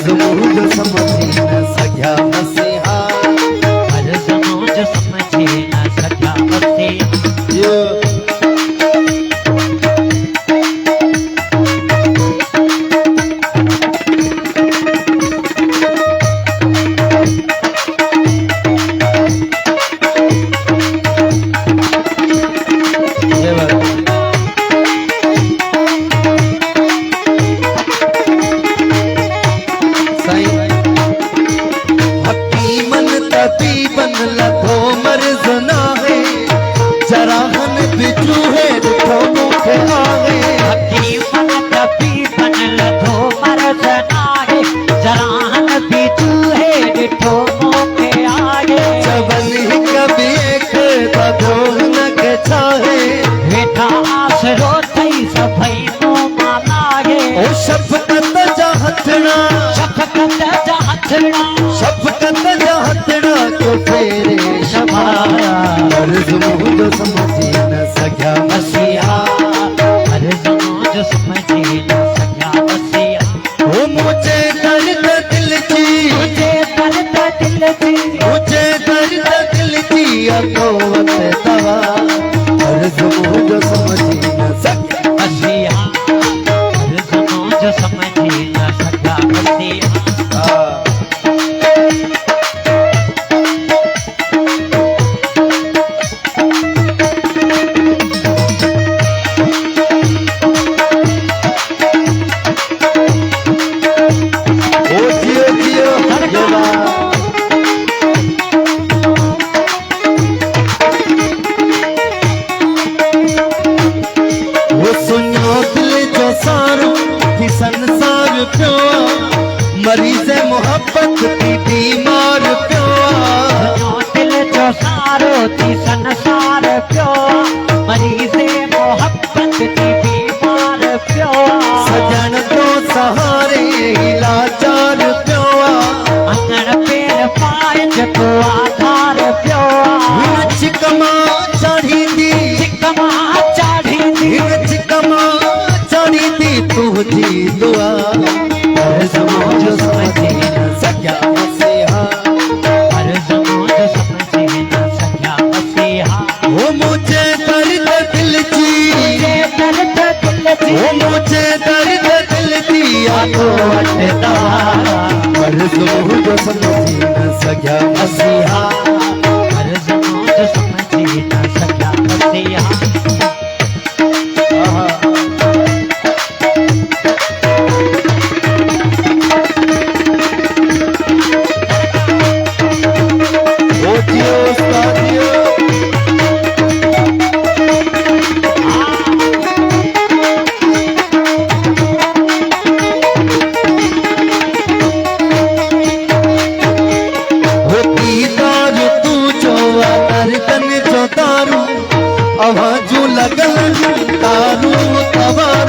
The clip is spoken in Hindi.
समूह समझी न सघा मसीहा हर समूह समझी न सघा मसीहा शफकत जहतड़ा तो फेरे शमा हर समूह समझी न सघा मसीहा हर समूह समझी न सघा मसीहा ओ मुझे दर्द दिल जी मुझे दर्द दिल जी मुझे दर्द दिल जी अकोवत दवा हर समूह समझी न सघा मसीहा हर समूह समझी न सघा मसीहा संसार प्यो मरीज मोहब्बत थी बीमार प्यो दिल जो सारो थी संसार प्यो मरीज मोहब्बत थी बीमार प्यो सजन तो सहारे लाचार प्यो अंगण पेर पाए को आधार प्यो चिकमा चढ़ी थी चिकमा चढ़ी थी चिकमा चढ़ी थी तुझी दुआ हर समूह समझी न सघा मसीहा हर समूह समझी न सघा मसीहा वो मुझे दर्द दिल जी मुझे दर्द दिल जी वो मुझे दर्द दिल जी आखो अटे दवा हर समूह समझी न सघा मसीहा हर समूह समझी न सघा मसीहा आवाजू लगल तारू तवारू